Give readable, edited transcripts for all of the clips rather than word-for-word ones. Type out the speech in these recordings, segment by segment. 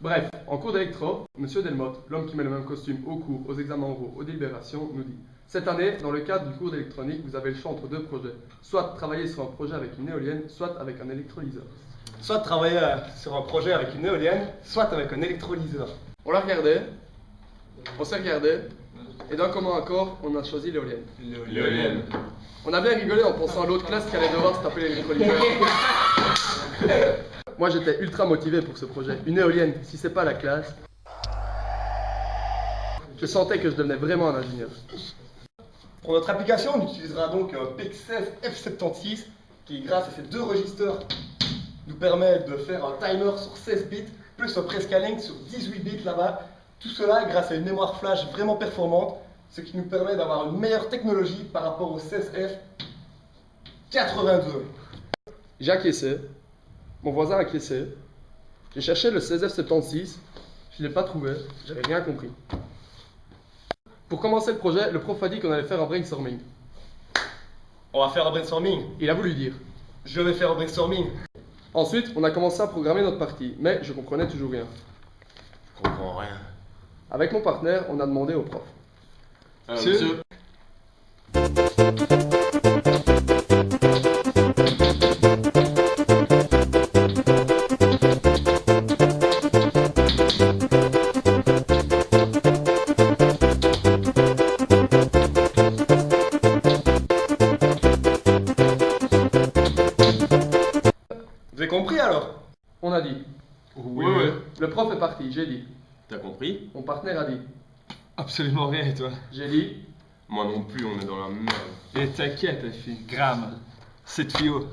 Bref, en cours d'électro, Monsieur Delmotte, l'homme qui met le même costume aux cours, aux examens oraux, aux délibérations, nous dit: cette année, dans le cadre du cours d'électronique, vous avez le choix entre deux projets. Soit travailler sur un projet avec une éolienne, soit avec un électrolyseur. Soit travailler sur un projet avec une éolienne, soit avec un électrolyseur. On l'a regardé, on s'est regardé, et d'un commun accord, on a choisi l'éolienne. L'éolienne. On a bien rigolé en pensant à l'autre classe qui allait devoir se taper l'électrolyseur. Moi j'étais ultra motivé pour ce projet. Une éolienne, si c'est pas la classe. Je sentais que je devenais vraiment un ingénieur. Pour notre application, on utilisera donc un PX16 F76 qui, grâce à ces deux régisteurs, nous permet de faire un timer sur 16 bits plus un prescaling sur 18 bits là-bas. Tout cela grâce à une mémoire flash vraiment performante, ce qui nous permet d'avoir une meilleure technologie par rapport au 16F82. J'ai acquiescé, mon voisin a acquiescé, j'ai cherché le 16F76, je ne l'ai pas trouvé, j'avais rien compris. Pour commencer le projet, le prof a dit qu'on allait faire un brainstorming. On va faire un brainstorming. Il a voulu dire. Je vais faire un brainstorming. Ensuite, on a commencé à programmer notre partie, mais je comprenais toujours rien. Je comprends rien. Avec mon partenaire, on a demandé au prof. Monsieur. Vous avez compris alors? On a dit. Oui. Le prof est parti, j'ai dit. T'as compris? Mon partenaire a dit. Absolument rien, et toi? J'ai dit. Moi non plus, on est dans la merde. Et t'inquiète, fille. Gramme. C'est tuyau.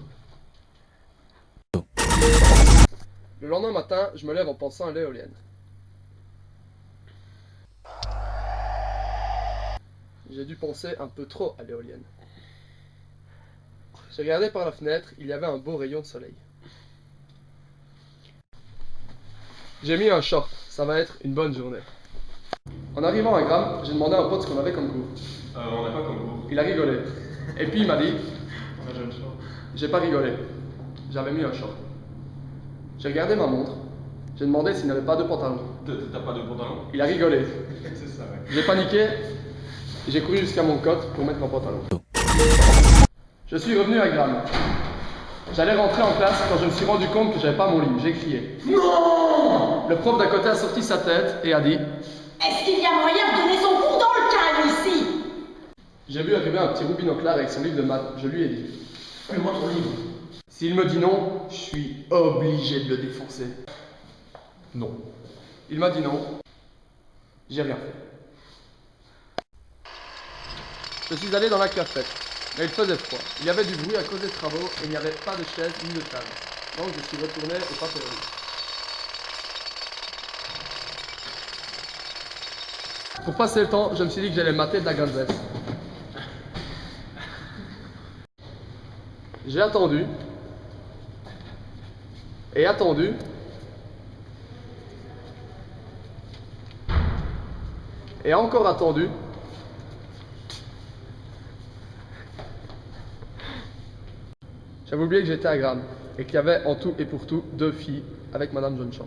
Le lendemain matin, je me lève en pensant à l'éolienne. J'ai dû penser un peu trop à l'éolienne. J'ai regardé par la fenêtre, il y avait un beau rayon de soleil. J'ai mis un short, ça va être une bonne journée. En arrivant à Gram, j'ai demandé à un pote ce qu'on avait comme cours. On n'a pas comme cours. Il a rigolé. Et puis il m'a dit. J'ai pas rigolé. J'avais mis un short. J'ai regardé ma montre. J'ai demandé s'il n'avait pas de pantalon. T'as pas de pantalon? Il a rigolé. C'est ça, ouais. J'ai paniqué et j'ai couru jusqu'à mon cote pour mettre mon pantalon. Je suis revenu à Gram. J'allais rentrer en classe quand je me suis rendu compte que j'avais pas mon livre. J'ai crié. Non! Le prof d'à côté a sorti sa tête et a dit. Est-ce qu'il y a moyen de donner son cours dans le calme ici? J'ai vu arriver un petit roubinoclard avec son livre de maths. Je lui ai dit. Fais-moi ton livre. S'il me dit non, je suis obligé de le défoncer. Non. Il m'a dit non. J'ai rien fait. Je suis allé dans la cafette, mais il faisait froid. Il y avait du bruit à cause des travaux et il n'y avait pas de chaise ni de table. Donc je suis retourné au papier. Pour passer le temps, je me suis dit que j'allais mater de la Gunzef. J'ai attendu. Et attendu. Et encore attendu. J'avais oublié que j'étais à Gram et qu'il y avait en tout et pour tout 2 filles avec Madame Johnson.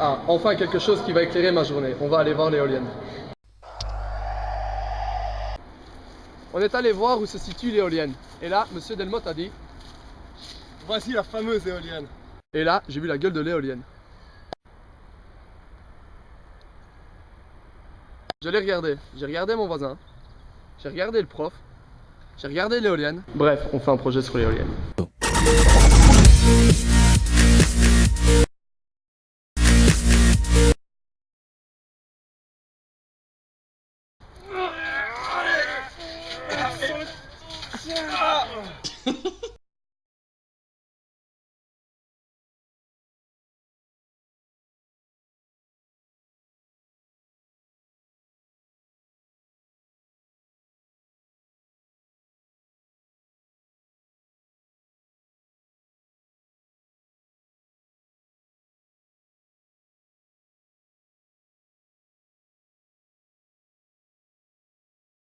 Ah, enfin quelque chose qui va éclairer ma journée. On va aller voir l'éolienne. On est allé voir où se situe l'éolienne. Et là, Monsieur Delmotte a dit. Voici la fameuse éolienne. Et là, j'ai vu la gueule de l'éolienne. Je l'ai regardé. J'ai regardé mon voisin. J'ai regardé le prof. J'ai regardé l'éolienne. Bref, on fait un projet sur l'éolienne.